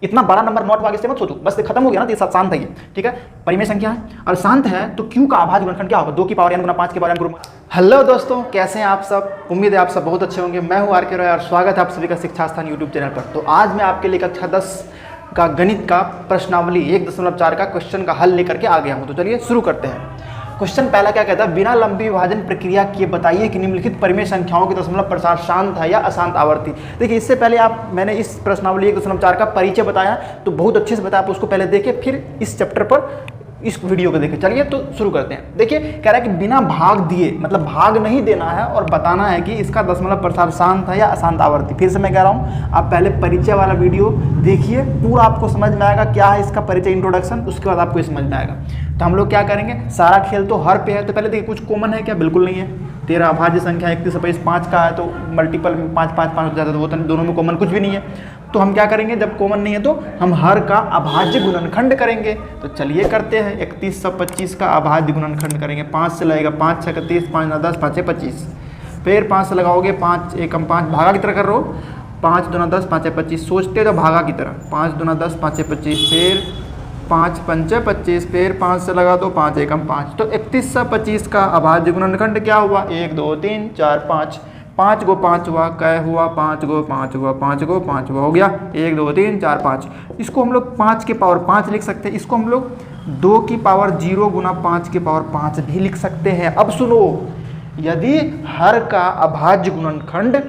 इतना बड़ा number not आगे से मत सोचो, बस खत्म हो गया ना, तो ये शांत है ये, ठीक है। परिमेय संख्या है और शांत है तो q का अभाज्य गुणनखंड क्या होगा, 2 की पावर n गुना 5 की पावर m के रूप में। हेलो दोस्तों, कैसे हैं आप सब, उम्मीद है आप सब बहुत अच्छे होंगे। मैं हूं आर के रॉय और स्वागत है आप सभी का शिक्षा स्थान यूट्यूब चैनल पर। तो आज मैं आपके लिए कक्षा 10 का गणित का प्रश्नावली 1.4 का क्वेश्चन का हल लेकर के आ गया हूं। तो चलिए शुरू करते हैं। क्वेश्चन पहला क्या कहता है, बिना लंबी विभाजन प्रक्रिया किए बताइए कि निम्नलिखित परिमेय संख्याओं की दशमलव प्रसार शांत है या अशांत आवर्ती। देखिए इससे पहले मैंने इस प्रश्नावली 1.4 का परिचय बताया, तो बहुत अच्छे से बताया, आप उसको पहले देखें फिर इस चैप्टर पर इस वीडियो को देखें। चलिए तो शुरू करते हैं। देखिए कह रहा है कि बिना भाग दिए, मतलब भाग नहीं देना है और बताना है कि इसका दशमलव प्रसार शांत है या अशांत आवर्ती। फिर से मैं कह रहा हूँ, आप पहले परिचय वाला वीडियो देखिए, पूरा आपको समझ में आएगा क्या है इसका परिचय, इंट्रोडक्शन, उसके बाद आपको समझ में आएगा। तो हम लोग क्या करेंगे, सारा खेल तो हर पे है। तो पहले देखिए कुछ कॉमन है क्या, बिल्कुल नहीं है। 13 अभाज्य संख्या 31 25 5 का है, तो मल्टीपल में 5 5 5 हो जाता है, तो वो दोनों में कॉमन कुछ भी नहीं है। तो हम क्या करेंगे, जब कॉमन नहीं है तो हम हर का अभाज्य गुणनखंड करेंगे। तो चलिए करते हैं। 3125 का अभाज्य गुणनखंड करेंगे। 5 से लगेगा 5 6 30, 5 9 10, 5 6 25। फिर 5 से लगाओगे, 5 1 5, भागा की तरह कर रहे हो, 5 2 10, 5 6 25, सोचते तो भागा की तरह, 5 2 10, 5 6 25, फिर 5 5 25, फिर 5 से लगा दो, 5 1 5। तो 3125 का अभाज्य गुणनखंड क्या हुआ, 1 2 3 4 5, 5 गो 5 हुआ, कै हुआ, 5 गो 5 हुआ, 5 गो 5 हुआ, हो गया 1 2 3 4 5। इसको हम लोग 5 के पावर 5 लिख सकते हैं। इसको हम लोग 2 की पावर 0 गुना 5 के पावर 5 भी लिख सकते हैं। अब सुनो, यदि हर का अभाज्य गुणनखंड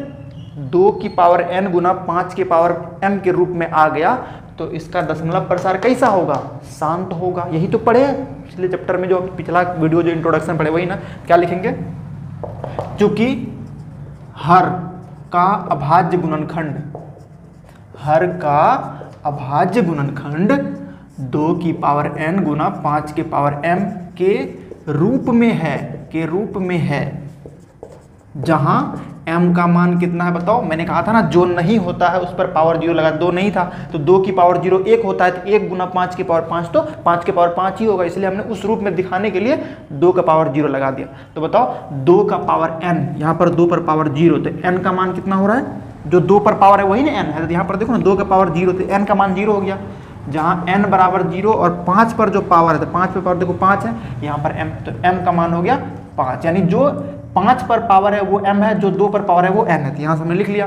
2 की पावर n गुना 5 के पावर m के रूप में आ गया तो इसका दशमलव प्रसार कैसा होगा, शांत होगा। यही तो पढ़े पिछले चैप्टर में, जो पिछला वीडियो जो इंट्रोडक्शन पढ़े वही ना। क्या लिखेंगे, चूंकि हर का अभाज्य गुणनखंड, हर का अभाज्य गुणनखंड 2 की पावर n गुना 5 के पावर m के रूप में है, के रूप में है, जहां m का मान कितना है बताओ। मैंने कहा था ना, जो नहीं होता है उस पर पावर 0 लगा, 2 नहीं था तो 2 की पावर 0 1 होता है, तो 1 गुना 5 की पावर 5, तो 5 के पावर 5 ही होगा। इसलिए हमने उस रूप में दिखाने के लिए 2 का पावर 0 लगा दिया। तो बताओ 2 का पावर n, यहाँ पर 2 पर पावर 0, तो n का मान कितना हो रहा है, जो 2 पर पावर है वही ना n है। तो यहाँ पर देखो ना, 2 का पावर 0, तो n का मान 0 हो गया। जहाँ n बराबर 0 और 5 पर जो पावर है, तो 5 पर पावर देखो 5 है, यहाँ पर m, तो m का मान हो गया 5, यानी जो 5 पर पावर है वो m है, जो 2 पर पावर है वो n है। तो यहाँ से हमने लिख लिया।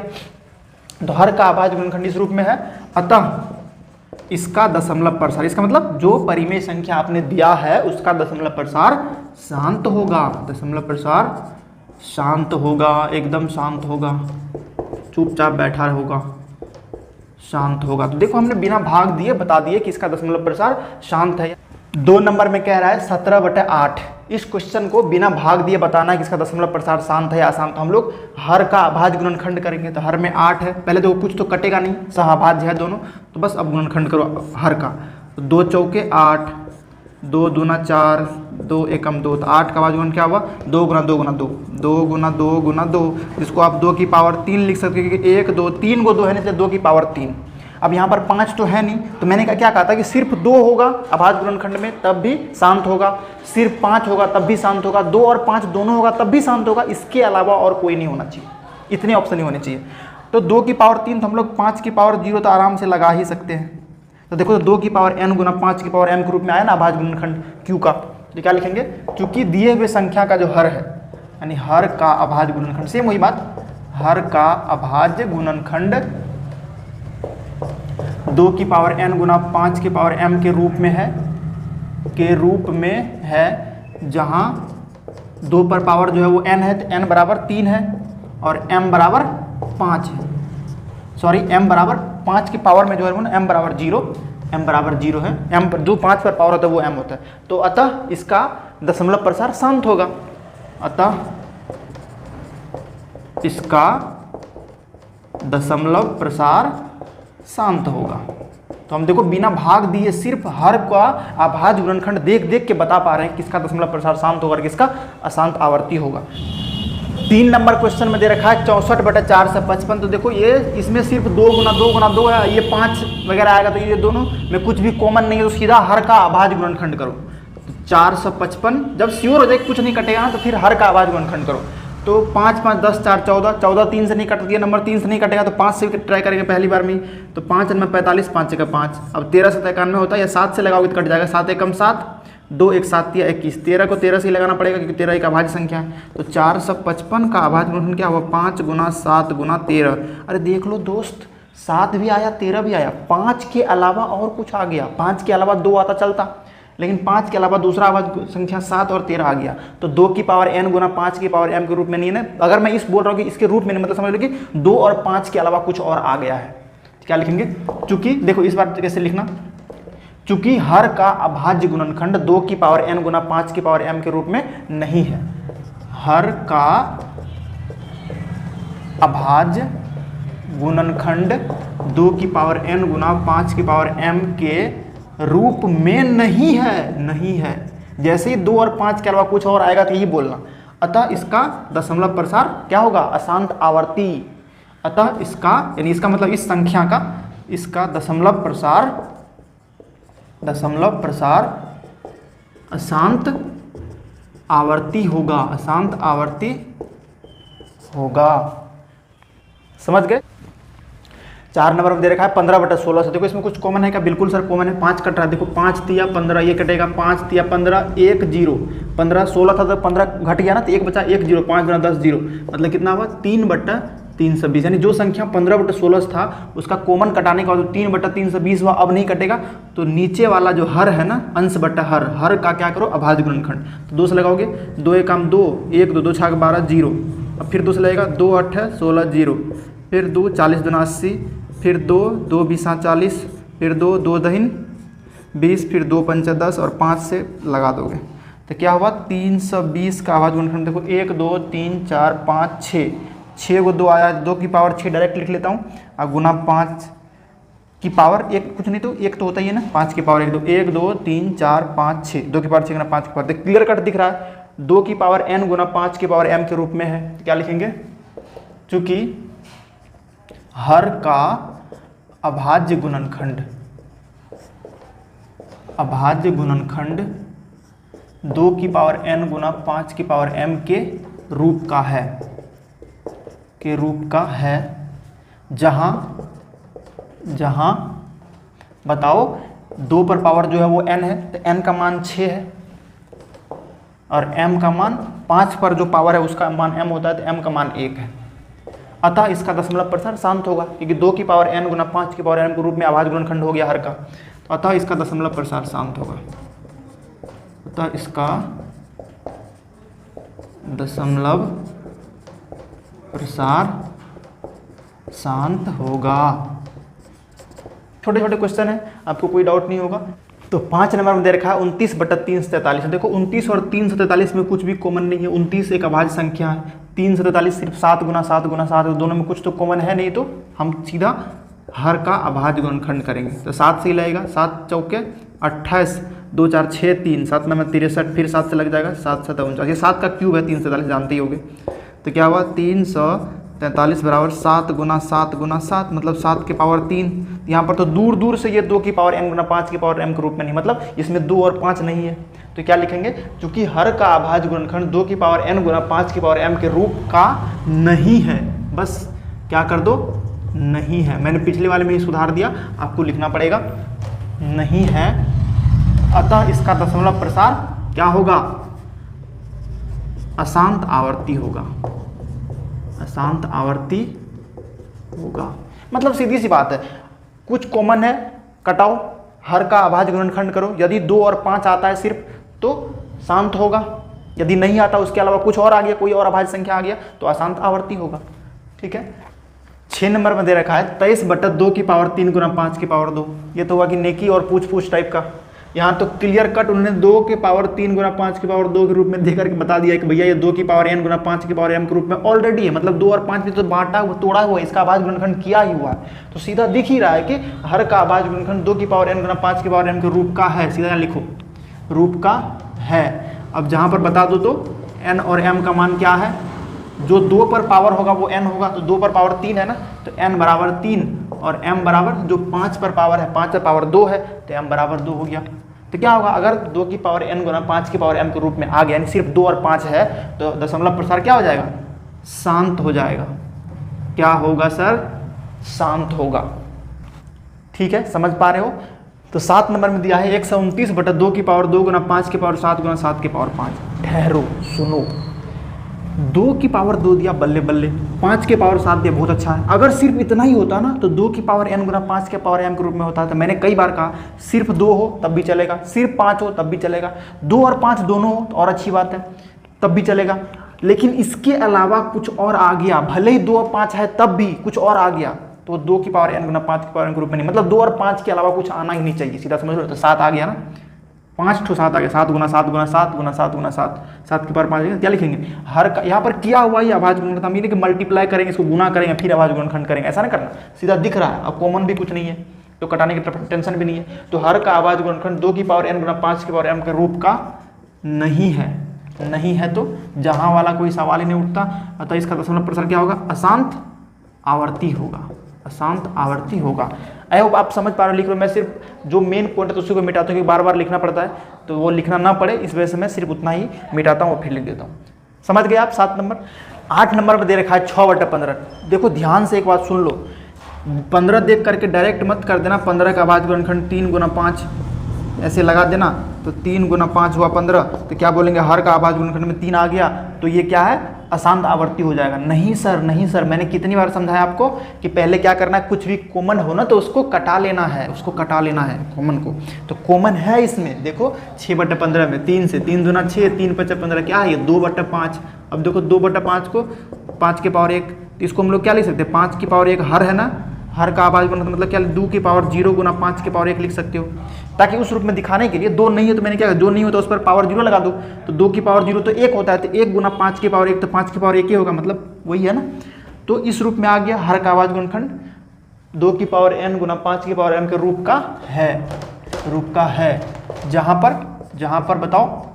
तो हर का अभाज्य गुणनखंड इस रूप में है, अतः इसका दशमलव प्रसार, इसका मतलब जो परिमेय संख्या आपने दिया है उसका दशमलव प्रसार शांत होगा। दशमलव प्रसार शांत होगा, एकदम शांत होगा, चुपचाप बैठा होगा, शांत होगा। तो देखो हमने बिना भाग दिए बता दिए कि इसका दशमलव प्रसार शांत है। 2 नंबर में कह रहा है 17/8। इस क्वेश्चन को बिना भाग दिए बताना है कि इसका दशमलव प्रसार शांत है या अशांत। हम लोग हर का अभाज्य गुणनखंड करेंगे। तो हर में 8 है, पहले देखो कुछ तो कटेगा नहीं, सहअभाज्य है दोनों, तो बस अब गुणनखंड करो हर का। तो 2 चौके 8, 2 दूना 4, 2 एकम 2, तो 8 का अभाज्य गुणन क्या हुआ, 2 गुना 2 गुना 2, 2 गुना 2 गुना 2, जिसको आप 2 की पावर 3 लिख सकते हैं, क्योंकि 1 2 3 को 2 है, इसलिए 2 की पावर 3। अब यहाँ पर 5 तो है नहीं, तो मैंने क्या कहा था कि सिर्फ 2 होगा अभाज्य गुणनखंड में तब भी शांत होगा, सिर्फ 5 होगा तब भी शांत होगा, 2 और 5 दोनों होगा तब भी शांत होगा, इसके अलावा और कोई नहीं होना चाहिए, इतने ऑप्शन ही होने चाहिए। तो 2 की पावर 3, तो हम लोग 5 की पावर 0 तो आराम से लगा ही सकते हैं। तो देखो 2 की पावर n गुना 5 की पावर m के रूप में आया ना अभाज्य गुणनखंड q का। तो क्या लिखेंगे, चूंकि दिए हुए संख्या का जो हर है, यानी हर का अभाज्य गुणनखंड, सेम वही बात, हर का अभाज्य गुणनखंड 2 की पावर n गुना 5 की पावर m के रूप में है, के रूप में है, जहां 2 पर पावर जो है वो n है, तो n बराबर 3 है और m बराबर 5 है। सॉरी, m बराबर 5 की पावर में जो है वो m बराबर 0, m बराबर 0 है, m पर जो 5 पर पावर होता है वो m होता है। तो अतः इसका दशमलव प्रसार शांत होगा, अतः इसका दशमलव प्रसार शांत होगा। तो हम देखो बिना भाग दिए सिर्फ हर का अभाज्य गुणनखंड देख देख के बता पा रहे हैं किसका दशमलव प्रसार शांत होगा और किसका अशांत आवर्ती होगा। 3 नंबर क्वेश्चन में दे रखा है 64/4 से 55। तो देखो ये इसमें सिर्फ 2 गुना 2 गुना 2 है, ये 5 वगैरह आएगा, तो ये दोनों में कुछ भी कॉमन नहीं है, तो सीधा हर का अभाज्य गुणनखंड करो। तो 455, जब श्योर हो जाए कुछ नहीं कटेगा ना, तो फिर हर का अभाज्य गुणनखंड करो। तो 5 5 10 4 14, 14 3 से नहीं कट दिया, नंबर 3 से नहीं कटेगा तो 5 से ट्राई करेंगे पहली बार में ही। तो 5 में 45, 5 का 5। अब 13 से 91 होता है, या 7 से लगाओगे तो कट जाएगा, 7 एकम 7, 2 1 7 या 21। 13 को 13 से ही लगाना पड़ेगा क्योंकि 13 एक अभाज्य संख्या है। तो 455 का अभाज्य गुणनखंड क्या हुआ, 5 गुना 7 गुना 13। अरे देख लो दोस्त, 7 भी आया 13 भी आया, 5 के अलावा और कुछ आ गया। 5 के अलावा 2 आता चलता, लेकिन 5 के अलावा दूसरा अभाज्य संख्या 7 और 13 आ गया। तो 2 की पावर n गुना 5 की पावर m के रूप में नहीं है। अगर मैं इस बोल रहा हूँ कि इसके रूप में नहीं, मतलब समझ लो कि 2 और 5 के अलावा कुछ और आ गया है। क्या लिखेंगे, चूंकि देखो इस बार कैसे लिखना, चूंकि हर का अभाज्य गुणनखंड 2 की पावर n गुना 5 की पावर m के रूप में नहीं है। हर का अभाज्य गुणनखंड 2 की पावर n गुना 5 की पावर m के रूप में नहीं है। जैसे ही 2 और 5 के अलावा कुछ और आएगा तो यही बोलना। अतः इसका दशमलव प्रसार क्या होगा, अशांत आवर्ती। अतः इसका यानी इसका मतलब इस संख्या का, इसका दशमलव प्रसार अशांत आवर्ती होगा, अशांत आवर्ती होगा। समझ गए। 4 नंबर में दे रखा है 15/16 से। देखो इसमें कुछ कॉमन है क्या, बिल्कुल सर कॉमन है। 5 कट रहा है, देखो 5 तिया 15, ये कटेगा 5 तिया 15, 1 0, 15 16 था तो 15 घट गया ना, तो 1 बचा 1 0, 5 गुना 10 0, मतलब कितना हुआ 3/320। यानी जो संख्या 15/16 था उसका कॉमन कटाने के बाद 3/320 हुआ, अब नहीं कटेगा। तो नीचे वाला जो हर है ना, अंश बट्टा हर का क्या करो, अभाज्य गुणनखंड। तो 2 से लगाओगे, 2 एकम 2, 1 2, 2 6 12 0। अब फिर 2 से लगेगा, 2 8 16 0, फिर 2 40 दुना 80, फिर 2 2 20 40, फिर 2 2 दहिन 20, फिर 2 5 10 और 5 से लगा दोगे तो क्या हुआ 320 का अभाज्य गुणनखंड। देखो 1 2 3 4 5 6 को 2 आया, 2 की पावर 6 डायरेक्ट लिख लेता हूँ, और गुना 5 की पावर 1, कुछ नहीं तो 1 तो होता ही है ना, 5 की पावर 1 2 3 4 5 6, 2 की पावर 6 गुना 5 की पावर। देखो क्लियर कट दिख रहा है, 2 की पावर n गुना 5 की पावर m के रूप में है। क्या लिखेंगे, चूंकि हर का अभाज्य गुणनखंड 2 की पावर n गुना 5 की पावर m के रूप का है, जहां बताओ 2 पर पावर जो है वो n है, तो n का मान 6 है और m का मान 5 पर जो पावर है उसका मान m होता है, तो m का मान 1 है। अतः इसका दशमलव प्रसार शांत होगा, क्योंकि 2 की पावर n गुना 5 की पावर m के रूप में अभाज्य गुणनखंड हो गया हर का। तो अतः इसका दशमलव प्रसार शांत होगा, अतः इसका दशमलव प्रसार शांत होगा। छोटे छोटे क्वेश्चन है, आपको कोई डाउट नहीं होगा। तो 5 नंबर में दे रखा है 29/3 से 43। देखो 29 और 3 से 43 में कुछ भी कॉमन नहीं है। 29 एक अभाज्य संख्या है, 3 से 43 सिर्फ 7 गुना 7 गुना 7, दोनों में कुछ तो कॉमन है नहीं, तो हम सीधा हर का अभाज्य गुणनखंड करेंगे। तो 7 से ही लगेगा, 7 चौके 28, 2 4 6 3, 7 में 63, फिर 7 से लग जाएगा, 7 7 49, ये 7 का क्यूब है, 3 से 43 जानते ही होगे। तो क्या हुआ 343 बराबर 7 गुना 7 गुना 7, मतलब 7 के पावर 3। यहाँ पर तो दूर दूर से ये 2 की पावर n गुना 5 की पावर m के रूप में नहीं, मतलब इसमें 2 और 5 नहीं है। तो क्या लिखेंगे, चूंकि हर का अभाज्य गुणनखंड 2 की पावर n गुना 5 की पावर m के रूप का नहीं है, बस क्या कर दो, नहीं है। मैंने पिछले वाले में ही सुधार दिया, आपको लिखना पड़ेगा नहीं है। अतः इसका दशमलव प्रसार क्या होगा, अशांत आवर्ती होगा, अशांत आवर्ती होगा। मतलब सीधी सी बात है, कुछ कॉमन है कटाओ, हर का अभाज्य गुणनखंड करो, यदि 2 और 5 आता है सिर्फ तो शांत होगा, यदि नहीं आता उसके अलावा कुछ और आ गया, कोई और अभाज्य संख्या आ गया तो अशांत आवर्ती होगा। ठीक है। 6 नंबर में दे रखा है 23/2 की पावर 3 गुना 5 की पावर 2। ये तो हुआ कि नेकी और पूछ पूछ टाइप का। यहाँ तो क्लियर कट उन्होंने 2 के पावर 3 गुना 5 की पावर 2 के रूप में देकर के बता दिया कि भैया ये 2 की पावर n गुना 5 की पावर m के रूप में ऑलरेडी है, मतलब 2 और 5 में तो बांटा तोड़ा हुआ है, इसका अभाज्य गुणनखंड किया ही हुआ है। तो सीधा दिख ही रहा है कि हर का अभाज्य गुणनखंड 2 की पावर n गुना 5 की पावर m के रूप का है, सीधा लिखो रूप का है। अब जहाँ पर बता दो तो n और m का मान क्या है, जो 2 पर पावर होगा वो n होगा, तो 2 पर पावर 3 है ना, तो n बराबर 3 और m बराबर जो 5 पर पावर है, 5 पर पावर 2 है, तो m बराबर 2 हो गया। तो क्या होगा, अगर 2 की पावर n गुना 5 की पावर m के रूप में आ गया, यानी सिर्फ 2 और 5 है, तो दशमलव प्रसार क्या हो जाएगा, शांत हो जाएगा। क्या होगा सर? शांत होगा। ठीक है, समझ पा रहे हो? तो 7 नंबर में दिया है 129/2 की पावर 2 गुना 5 की पावर 7 गुना 7 की पावर 5। ठहरो, सुनो। 2 की पावर 2 दिया, बल्ले बल्ले। 5 के पावर 7 दिया, बहुत अच्छा है। अगर सिर्फ इतना ही होता ना तो 2 की पावर n गुना 5 के पावर m के रूप में होता। तो मैंने कई बार कहा सिर्फ 2 हो तब भी चलेगा, सिर्फ 5 हो तब भी चलेगा, 2 और 5 दोनों हो तो और अच्छी बात है, तब भी चलेगा। लेकिन इसके अलावा कुछ और आ गया, भले ही 2 और 5 है तब भी कुछ और आ गया, तो 2 की पावर n गुना 5 की पावर m के रूप में नहीं, मतलब 2 और 5 के अलावा कुछ आना ही नहीं चाहिए। सीधा समझ लो। तो 7 आ गया ना, 5 ठो 7 आ गया, 7 गुना 7 गुना 7 गुना 7 गुना 7, 7 की पावर 5। क्या लिखेंगे? हर का यहाँ पर किया हुआ ही अभाज्य गुणनखंड, हम ये कि मल्टीप्लाई करेंगे, इसको गुना करेंगे फिर अभाज्य गुणनखंड करेंगे, ऐसा ना करना। सीधा दिख रहा है, अब कॉमन भी कुछ नहीं है तो कटाने की टेंशन भी नहीं है। तो हर का अभाज्य गुणनखंड 2 की पावर n गुना 5 की पावर m के रूप का नहीं है। नहीं है तो जहां वाला कोई सवाल ही नहीं उठता। अतः इसका दशमलव प्रसार क्या होगा? अशांत आवर्ती होगा। अशांत आवर्ती होगा। आई होप आप समझ पा रहे हो, लिख रहे हो। मैं सिर्फ जो मेन पॉइंट है तो उसी को मिटाता हूँ, क्योंकि बार बार लिखना पड़ता है, तो वो लिखना ना पड़े इस वजह से मैं सिर्फ उतना ही मिटाता हूँ और फिर लिख देता हूँ। समझ गए आप? 7 नंबर। 8 नंबर पर दे रखा है 6/15। देखो ध्यान से एक बात सुन लो, 15 देख करके डायरेक्ट मत कर देना। 15 का अभाज्य गुणनखंड 3 गुना 5 ऐसे लगा देना, तो 3 गुना 5 हुआ 15। तो क्या बोलेंगे? हर का अभाज्य गुणनखंड में 3 आ गया तो ये क्या है? अशांत आवर्ती हो जाएगा। नहीं सर, नहीं सर, मैंने कितनी बार समझाया आपको कि पहले क्या करना है, कुछ भी कॉमन हो ना तो उसको कटा लेना है, उसको कटा लेना है कॉमन को। तो कॉमन है इसमें, देखो 6/15 में 3 से 3 दूना 6, 3 × 5 15, क्या है ये? 2/5। अब देखो 2/5 को 5 की पावर 1, तो इसको हम लोग क्या लिख सकते हैं? 5 की पावर 1 हर है ना, हर का अभाज्य गुणनखंड मतलब क्या? 2 की पावर 0 गुना 5 की पावर 1 लिख सकते हो, ताकि उस रूप में दिखाने के लिए। 2 नहीं है तो मैंने क्या किया? 2 नहीं हो तो उस पर पावर 0 लगा दो, तो 2 की पावर 0 तो 1 होता है, तो 1 गुना 5 की पावर 1, तो 5 की पावर 1 ही होगा, मतलब वही है ना। तो इस रूप में आ गया हर का अभाज्य गुणनखंड 2 की पावर n गुना 5 की पावर m के रूप का है, रूप का है। जहां पर बताओ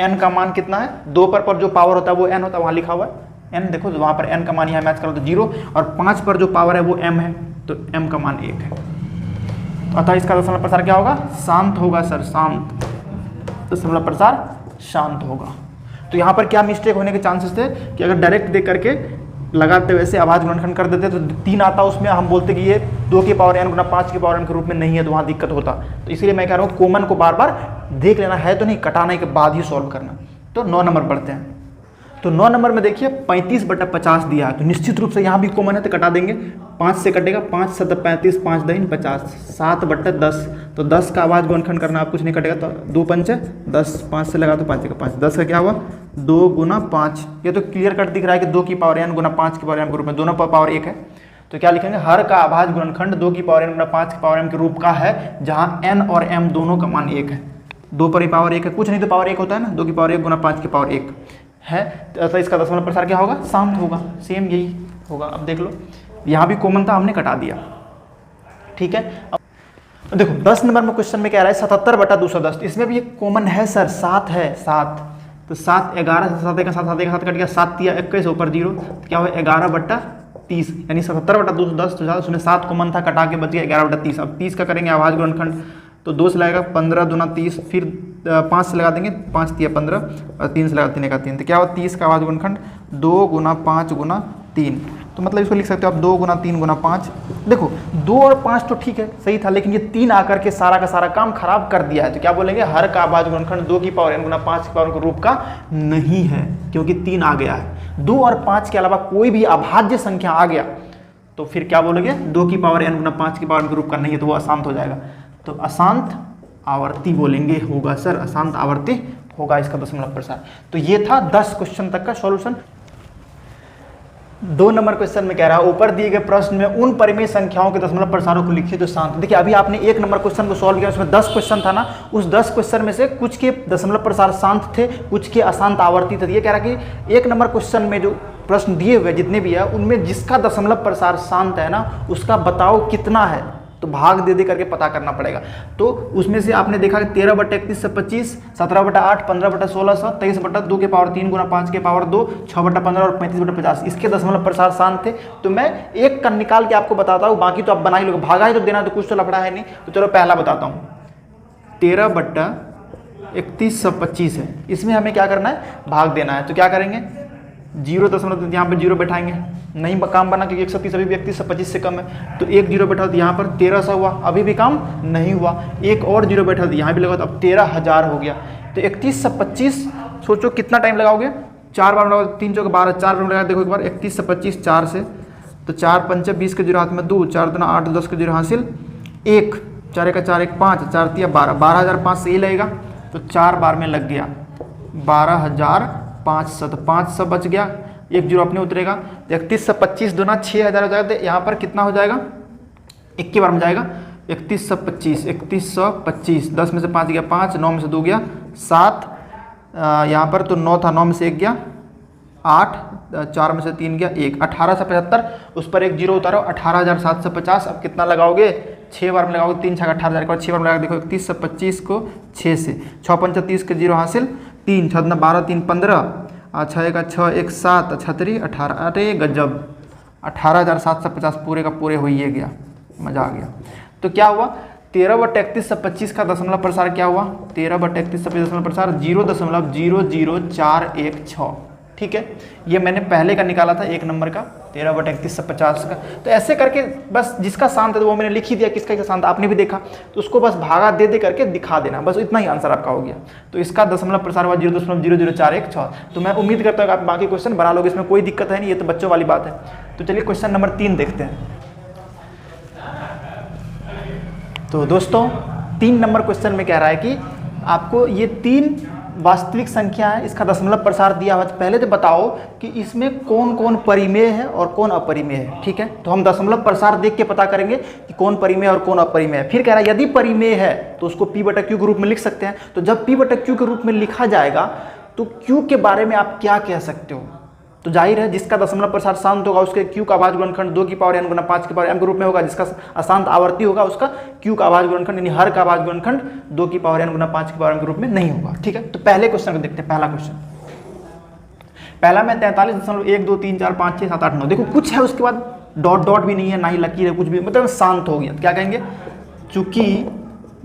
n का मान कितना है? 2 पर जो पावर होता है वो n होता है, वहां लिखा हुआ है n। देखो वहां पर n का मान यहाँ मैच करो तो 0, और 5 पर जो पावर है वो m है, तो m का मान 1 है। तो अतः इसका दशमलव प्रसार क्या होगा? शांत होगा सर, शांत। दशमलव प्रसार शांत होगा। तो यहाँ पर क्या मिस्टेक होने के चांसेस थे कि अगर डायरेक्ट देख करके लगाते वैसे अभाज्य गुणनखंड कर देते तो 3 आता, उसमें हम बोलते कि ये 2 की पावर n गुना 5 की पावर m के रूप में नहीं है, तो वहाँ दिक्कत होता। तो इसीलिए मैं कह रहा हूँ कॉमन को बार बार देख लेना है, तो नहीं, कटाने के बाद ही सॉल्व करना। तो 9 नंबर पढ़ते हैं। तो 9 नंबर में देखिए 35/50 दिया है, तो निश्चित रूप से यहाँ भी कॉमन है तो कटा देंगे। 5 से कटेगा, 5 7 35, 5 दहीन 50, 7/10। तो 10 का अभाज्य गुणनखंड करना, आप कुछ नहीं कटेगा, तो 2 पंचे 10, 5 से लगा तो 5 का 5, 10 का क्या हुआ? 2 गुना 5। ये तो क्लियर कट दिख रहा है कि 2 की पावर n गुना 5 की पावर m के रूप में, दोनों पर पावर 1 है। तो क्या लिखेंगे? हर का अभाज्य गुणनखंड 2 की पावर n गुना 5 की पावर m के रूप का है, जहाँ n और m दोनों का मान 1 है। 2 पर ही पावर 1 है, कुछ नहीं तो पावर 1 होता है ना, 2 की पावर 1 गुना 5 की पावर 1 है। तो इसका दशमलव प्रसार क्या होगा? शांत होगा। सेम यही होगा। अब देख लो, यहाँ भी कॉमन था, हमने कटा दिया। ठीक है। अब देखो 10 नंबर में क्वेश्चन में कह रहा है 77/210, इसमें भी एक कॉमन है सर, 7 है, 7। तो 7 11 से 7 का 7 कट गया, 7 × 21 ऊपर 0, तो क्या हुआ? 11/30, यानी 77/210। तो ज़्यादा उसमें 7 कॉमन था, कटा के बच गया 11/30। अब 30 का करेंगे अभाज्य गुणनखंड, तो 2 से लगेगा 15 दूना 30, फिर 5 से लगा देंगे, 5 × 15, और 3 से लगा 3 का 3, तो क्या हुआ? 30 का अभाज्य गुणनखंड 2 गुना 5 गुना 3। तो मतलब इसको लिख सकते हो आप 2 गुना 3 गुना 5। देखो 2 और 5 तो ठीक है, सही था, लेकिन ये 3 आकर के सारा का सारा काम खराब कर दिया है। तो क्या बोलेंगे? हर का अभाज्य गुणनखंड 2 की पावर n गुना 5 की पावर के रूप का नहीं है, क्योंकि 3 आ गया है। 2 और 5 के अलावा कोई भी अभाज्य संख्या आ गया तो फिर क्या बोलोगे? 2 की पावर n गुना 5 की पावर के रूप का नहीं है, तो वो अशांत हो जाएगा। तो अशांत आवर्ती बोलेंगे, होगा सर, अशांत आवर्ती होगा इसका दशमलव प्रसार। तो ये था 10 क्वेश्चन तक का सॉल्यूशन। 2 नंबर क्वेश्चन में कह रहा है ऊपर दिए गए प्रश्न में उन परिमेय संख्याओं के दशमलव प्रसारों को लिखिए जो शांत। देखिए अभी आपने 1 नंबर क्वेश्चन को सॉल्व किया, उसमें 10 क्वेश्चन था ना, उस 10 क्वेश्चन में से कुछ के दशमलव प्रसार शांत थे, कुछ के अशांत आवर्ती थे। ये कह रहा है कि 1 नंबर क्वेश्चन में जो प्रश्न दिए हुए जितने भी है उनमें जिसका दशमलव प्रसार शांत है ना, उसका बताओ कितना है, तो भाग दे करके पता करना पड़ेगा। तो उसमें से आपने देखा कि 13/31 से 25, 17/8, 15/16, 23/2 के पावर 3 गुना 5 के पावर 2, 6/15 और 35/50 इसके दशमलव प्रसार शांत थे। तो मैं एक का निकाल के आपको बताता हूँ, बाकी तो आप बना ही लोगे, भागा ही तो देना, तो कुछ तो लफड़ा है नहीं। तो चलो पहला बताता हूँ, 13/31 से 25 है, इसमें हमें क्या करना है? भाग देना है। तो क्या करेंगे? जीरो दशमलव, यहाँ पे जीरो बैठाएंगे, नहीं काम बना क्योंकि 130 अभी भी 3125 से कम है, तो एक जीरो बैठा तो यहाँ पर 1300 हुआ, अभी भी काम नहीं हुआ। एक और जीरो बैठा तो यहाँ भी लगा तो अब 13000 हो गया। तो 3125 सोचो कितना टाइम लगाओगे, 4 बार लगाओ, 3 चौके 12, 4 बार लगा, देखो एक बार 3125 4 से, तो 4 पंचे 20 के जीरो हाथ में 2, 4 दूना 8, 10 के जीरो हासिल 1, 4 का 4 1 5, 4 तिया 12, 12005 से ही लगेगा, तो 4 बार में लग गया 12500, तो 500 बच गया, एक जीरो अपने उतरेगा, 3125 दूना 6000 हो जाएगा। तो यहाँ पर कितना हो जाएगा, 21 बार में जाएगा, 3125, 10 में से 5 गया 5, 9 में से 2 गया 7, यहाँ पर तो 9 था, 9 में से 1 गया 8, 4 में से 3 गया 1, 1875, उस पर एक जीरो उतारो 18750। अब कितना लगाओगे, 6 बार में लगाओगे, 3 छः 18,000 के बाद 6 बार में लगा, देखो 3125 को 6 से, 6 पंचा 30 के जीरो हासिल 3, 6 12 3 15, 6 का 6 1 7, 36 18, अरे गजब, 18750 पूरे का पूरे हो ही गया, मज़ा आ गया। तो क्या हुआ, 13/3125 का दशमलव प्रसार क्या हुआ, 13/3125 दशमलव प्रसार 0.00416, ठीक है। ये मैंने पहले का निकाला था, 1 नंबर का 13/3150 का। तो ऐसे करके बस जिसका शांत है वो मैंने लिख ही दिया, किसका शांत आपने भी देखा, तो उसको बस भागा दे दे करके दिखा देना, बस इतना ही आंसर आपका हो गया। तो इसका दशमलव प्रसार हुआ 0.00416। तो मैं उम्मीद करता हूँ कि आप बाकी क्वेश्चन बना लोगे, इसमें कोई दिक्कत है नहीं, ये तो बच्चों वाली बात है। तो चलिए क्वेश्चन नंबर 3 देखते हैं। तो दोस्तों 3 नंबर क्वेश्चन में कह रहा है कि आपको ये 3 वास्तविक संख्या है, इसका दशमलव प्रसार दिया हुआ है। पहले तो बताओ कि इसमें कौन कौन परिमेय है और कौन अपरिमेय है, ठीक है। तो हम दशमलव प्रसार देख के पता करेंगे कि कौन परिमेय और कौन अपरिमेय है। फिर कह रहा है यदि परिमेय है तो उसको P/Q के रूप में लिख सकते हैं। तो जब P/Q के रूप में लिखा जाएगा तो Q के बारे में आप क्या कह सकते हो, तो जाहिर है जिसका दशमलव प्रसार शांत होगा उसके Q का अभाज्य गुणनखंड 2 की पावर n गुना 5 की पावर m के रूप में होगा। जिसका अशांत आवर्ती होगा उसका Q का अभाज्य गुणनखंड यानी हर का अभाज्य गुणनखंड 2 की पावर n गुना 5 की पावर m के रूप में नहीं होगा, ठीक है। तो पहले क्वेश्चन को देखते हैं। पहला क्वेश्चन, पहला में 43.1 2 3 4 5 6 7 8 9, देखो कुछ है उसके बाद डॉट डॉट भी नहीं है, ना ही लकीर है, कुछ भी, मतलब शांत हो गया। क्या कहेंगे, चूंकि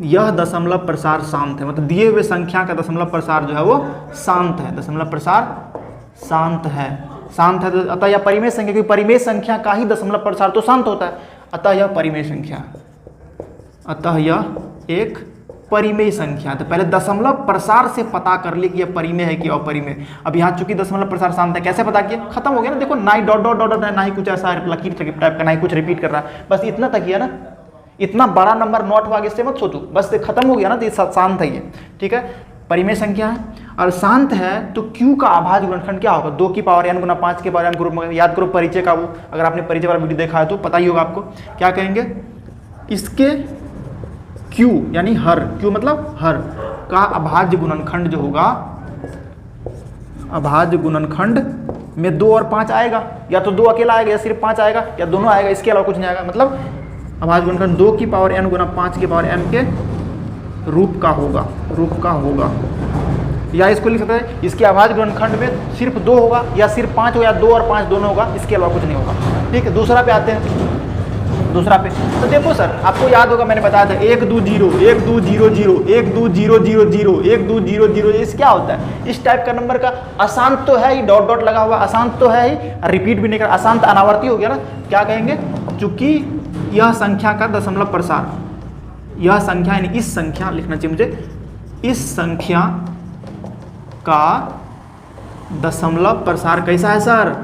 यह दशमलव प्रसार शांत है, मतलब दिए हुए संख्या का दशमलव प्रसार जो है वो शांत है, दशमलव प्रसार शांत है, शांत है। तो अतः यह परिमेय संख्या, क्योंकि परिमेय संख्या का ही दशमलव प्रसार तो शांत होता है, अतः यह परिमेय संख्या, अतः यह एक परिमेय संख्या है। तो पहले दशमलव प्रसार से पता कर ले कि यह परिमेय है कि अपरिमेय। अब यहाँ चूंकि दशमलव प्रसार शांत है, कैसे पता किया, खत्म हो गया ना। देखो ना ही डॉट डॉट डॉट ना ही कुछ ऐसा लकीर टाइप का, ना ही कुछ रिपीट कर रहा है, बस इतना तक किया ना। इतना बड़ा नंबर नॉट हुआ, इससे मत सोचो, बस खत्म हो गया ना, तो शांत है ये, ठीक है। परिमेय संख्या है और शांत है, तो Q का अभाज्य गुणनखंड क्या होगा, 2 की पावर n गुना 5 के पावर m ग्रुप में। याद करो परिचय का, वो अगर आपने परिचय वाला वीडियो देखा है तो पता ही होगा आपको। क्या कहेंगे, इसके Q यानी हर, Q मतलब हर का अभाज्य गुणनखंड जो होगा, अभाज्य गुणनखंड में 2 और 5 आएगा, या तो 2 अकेला आएगा या सिर्फ 5 आएगा, या दोनों आएगा, इसके अलावा कुछ नहीं आएगा। मतलब अभाज्य गुणनखंड 2 की पावर n गुना 5 की पावर m के रूप का होगा, या इसको लिख सकते हैं इसके अभाज्य गुणनखंड में सिर्फ 2 होगा, या सिर्फ 5 होगा, या 2 और 5 दोनों होगा, इसके अलावा कुछ नहीं होगा, ठीक है। दूसरा पे आते हैं, दूसरा पे तो देखो सर, आपको याद होगा मैंने बताया था 1 2 0 1 2 0 0 1 2 0 0 0 1 2 0 0, इस क्या होता है, इस टाइप का नंबर का अशांत तो है ही, डॉट डॉट लगा हुआ, अशांत तो है ही, रिपीट भी नहीं कर, अशांत अनावर्ती हो गया ना। क्या कहेंगे, चूंकि यह संख्या का दशमलव प्रसार, यह संख्या यानी इस संख्या लिखना चाहिए मुझे, इस संख्या का दशमलव प्रसार कैसा है सर,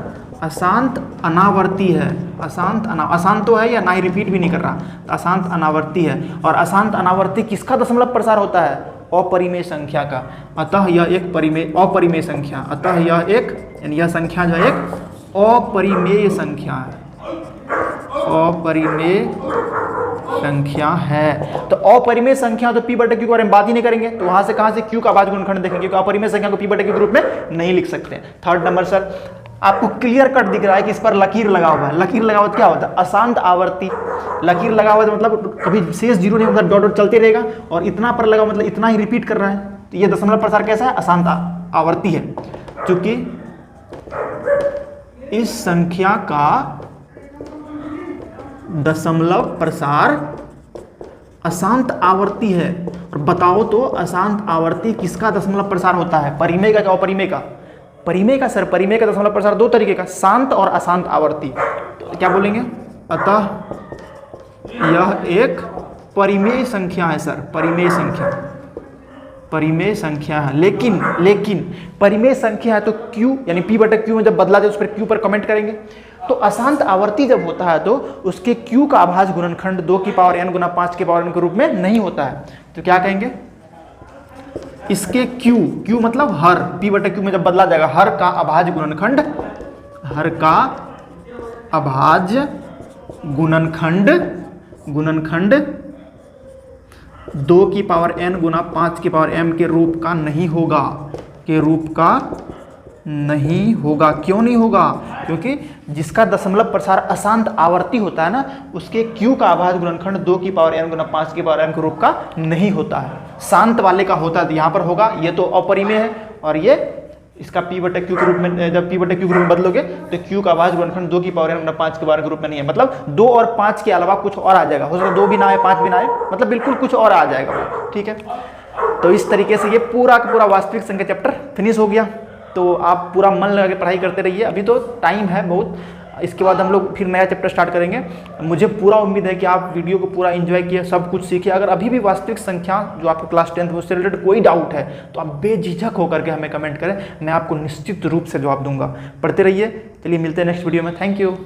अशांत अनावर्ती है, अशांत तो है या ना ही रिपीट भी नहीं कर रहा, तो अशांत अनावर्ती है। और अशांत अनावर्ती किसका दशमलव प्रसार होता है, अपरिमेय संख्या का, अतः यह एक अपरिमेय संख्या, अतः यह एक यानी यह संख्या जो है एक अपरिमेय संख्या है, अपरिमेय संख्या है। तो अपरिमेय संख्या तो P/Q के बारे में बात ही नहीं करेंगे, तो वहां से कहां से Q का अभाज्य गुणनखंड देखेंगे, क्योंकि अपरिमेय संख्या को P/Q के रूप में नहीं लिख सकते। थर्ड नंबर सर, आपको क्लियर कट दिख रहा है कि इस पर लकीर लगा हुआ है, लकीर लगा हुआ तो क्या होता है, अशांत आवर्ती, लकीर लगा हुआ तो मतलब कभी शेष जीरो नहीं होता, डॉट डॉट चलते रहेगा, और इतना पर लगा मतलब इतना ही रिपीट कर रहा है, तो ये दशमलव प्रसार कैसा है, अशांत आवर्ती है। क्योंकि इस संख्या का दशमलव प्रसार अशांत आवर्ती है। और बताओ तो अशांत आवर्ती किसका दशमलव प्रसार होता है, परिमेय का क्या अपरिमेय का, परिमेय का सर, परिमेय का दशमलव प्रसार दो तरीके का, शांत और अशांत आवर्ती। तो क्या बोलेंगे, अतः यह एक परिमेय संख्या है सर, परिमेय संख्या, परिमेय संख्या है। लेकिन परिमेय संख्या है तो Q यानी P बटा Q में जब बदला जाए उस पर Q पर कमेंट करेंगे। तो अशांत आवर्ती जब होता है तो उसके Q का आभाज्य गुणनखंड 2 की पावर n गुना 5 के पावर n के रूप में नहीं होता है। तो क्या कहेंगे, इसके Q मतलब हर, P बटा Q में जब बदला जाएगा, हर का अभाज्य गुणनखंड, हर का अभाज्य गुणनखंड 2 की पावर n गुना 5 की पावर m के रूप का नहीं होगा, नहीं होगा। क्यों नहीं होगा, क्योंकि जिसका दशमलव प्रसार अशांत आवर्ती होता है ना, उसके Q का आभाज्य गुणनखंड 2 की पावर n गुना 5 की पावर m के रूप का नहीं होता है। शांत वाले का होता है तो यहाँ पर होगा, ये तो अपरिमेय है, और ये इसका P बटा Q के रूप में, जब P बटा Q के रूप में बदलोगे तो Q का आभाज्य गुणनखंड 2 की पावर n गुना 5 के पावर के रूप में नहीं है, मतलब 2 और 5 के अलावा कुछ और आ जाएगा। हो सकता है 2 भी ना आए, 5 भी ना आए, मतलब बिल्कुल कुछ और आ जाएगा वो, ठीक है। तो इस तरीके से ये पूरा का पूरा वास्तविक संख्या चैप्टर फिनिश हो गया। तो आप पूरा मन लगा के पढ़ाई करते रहिए, अभी तो टाइम है बहुत, इसके बाद हम लोग फिर नया चैप्टर स्टार्ट करेंगे। मुझे पूरा उम्मीद है कि आप वीडियो को पूरा एंजॉय किए, सब कुछ सीखिए। अगर अभी भी वास्तविक संख्या जो आपके क्लास 10th उससे रिलेटेड कोई डाउट है तो आप बेझिझक होकर के हमें कमेंट करें, मैं आपको निश्चित रूप से जवाब दूंगा। पढ़ते रहिए, चलिए मिलते हैं नेक्स्ट वीडियो में। Thank you.